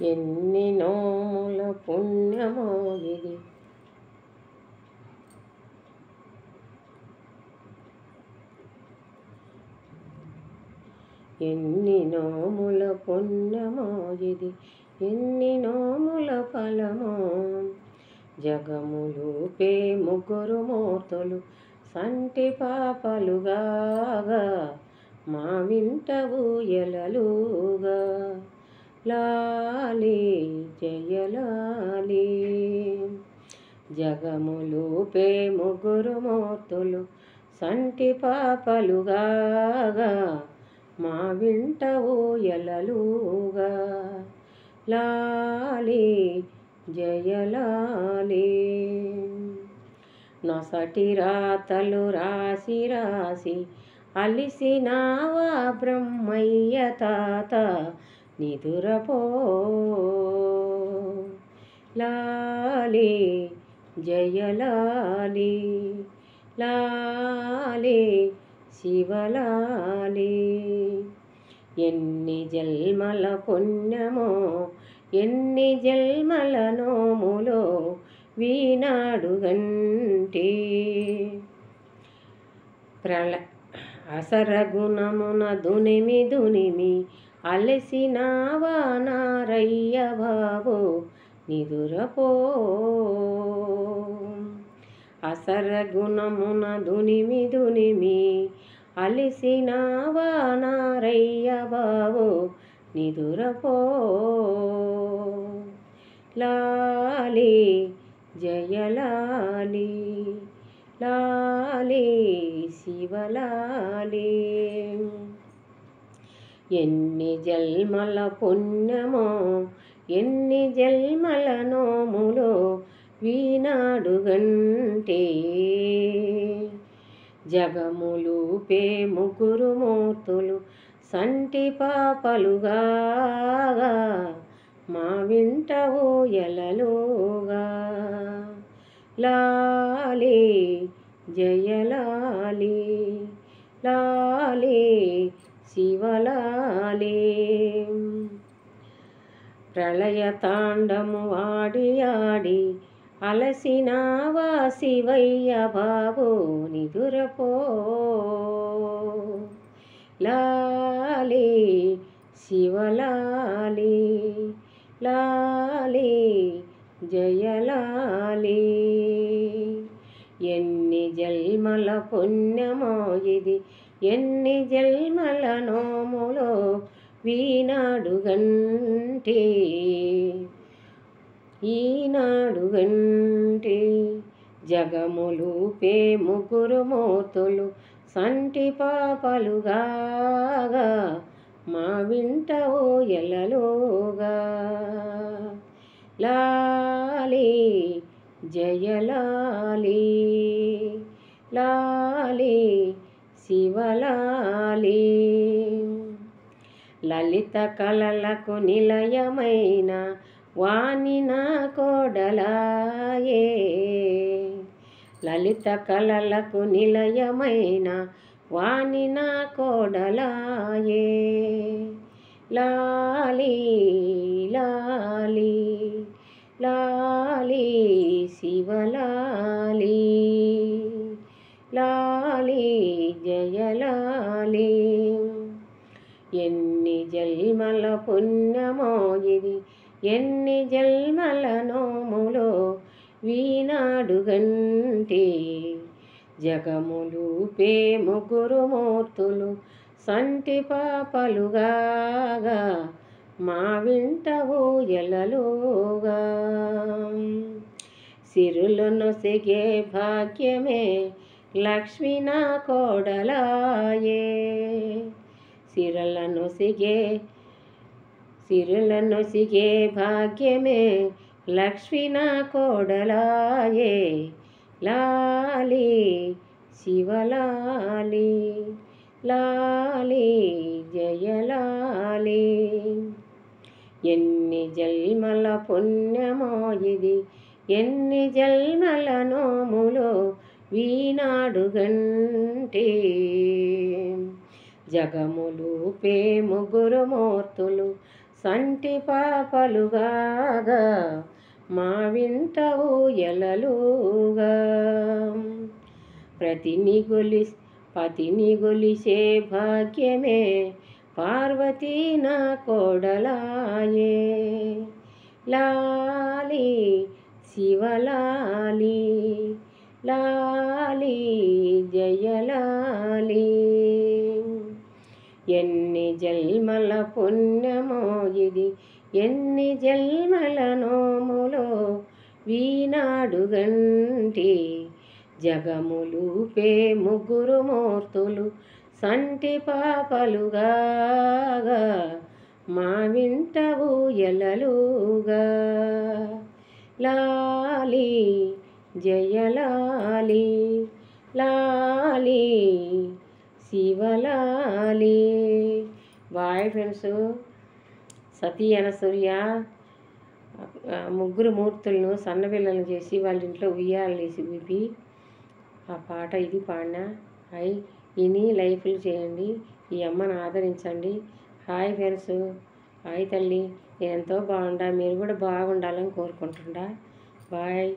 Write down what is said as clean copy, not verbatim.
ఎన్ని నోముల పుణ్యమో ఇది, ఎన్ని నోముల పుణ్యమో ఇది, ఎన్ని నోముల ఫలమో. జగములూపే ముగ్గురు మూర్తులు సంటి పాపలుగాగా, మా వింట ఊయలలుగా. లాలి జయలాలి. జగములూపే ముగ్గురు మూర్తులు సంటి పాపలుగాగా, మా వింట ఊయలలుగా. లాలి జయలాలి. నొసటి రాతలు రాసి రాసి అలిసినావా బ్రహ్మయ్య తాత, నిదురపో. లాలి జయలాలి. లాలి శివలాలి. ఎన్ని జన్మల పుణ్యమో, ఎన్ని జన్మల నోములో వీనాడుగంటి. అసరగుణమున దునిమి దునిమి అలసినావా నారయ్య బాబు, నిదురపో. అసరగుణమున దునిమి దునిమి అలసినావా నారయ్య బాబు, నిదురపో. లాలి జయలాలి. లాలి శివలాలి. ఎన్ని జన్మల పుణ్యమో, ఎన్ని జన్మల నోములో వీనాడుగంటే. జగములూపే ముగ్గురు మూర్తులు సంటి పాపలుగాగా, మా వింట ఊయలలుగా. లాలి జయలాలి. లాలి శివలాలి. ప్రళయ తాండము ఆడి ఆడి అలసినావా శివయ్య బాబు, నిదురపో. లాలి శివలాలి. లాలి జయలాలి. ఎన్ని జన్మల పుణ్యమో ఇది, ఎన్ని జన్మల నోములో వీనాడుగంటి. ఈనాడుగంటి. జగములూపే ముగ్గురు మూర్తులు సంటి పాపలుగాగా, మా వింట ఊయలలుగా. లాలి జయలాలి. లాలి శివలాలి. లలిత కళలకు నిలయమైన వాణి నా కోడలాయే. లలిత కళలకు నిలయమైన వాణి నా కోడలాయే. లాలి లాలి. లాలి శివలాలి. లాలి జయలాలి. ఎన్ని జన్మల పుణ్యమో ఇది, ఎన్ని జన్మల నోములో వీనాడుగంటి. జగములూపే ముగ్గురు మూర్తులు సంటి పాపలుగాగా, మా వింట ఊయలలుగా. సిరులు నొసిగే భాగ్యమే లక్ష్మి నా కోడలాయే. సిరులను సిగే భాగ్యమే లక్ష్మి నా కోడలాయే. లాలి శివలాలి. లాలి జయలాలి. ఎన్ని జన్మల పుణ్యమో ఇది, ఎన్ని జన్మల నోములో వీనాడుగంటి. జగములూపే ముగ్గురు మూర్తులు సంటి పాపలుగాగా మా వింట ఊయలలుగా పతిని గొలిసే భాగ్యమే పార్వతీ నా కోడలాయే. లాలి శివలాలి లాలి జయలాలి. ఎన్ని జన్మల పుణ్యమో ఇది, ఎన్ని జన్మల నోములో వీనాడుగంటి జగములూపే ముగ్గురు మూర్తులు సంటి పాపలుగాగా మా వింట ఊయలలుగా. లాలి జయలాలి లాలి శివలాలి. Bye friends. సతీ అనసూయ ముగ్గురు మూర్తులను సన్నపిల్లలను చేసి వాళ్ళ ఇంట్లో ఉయ్యాలేసి ఊపి ఆ పాట ఇది పాడినా. విని లైఫ్లు చేయండి. ఈ అమ్మను ఆదరించండి. Hi friends. హాయ్ తల్లి. నేను ఎంతో బాగుండా, మీరు కూడా బాగుండాలని కోరుకుంటుండా. బాయ్.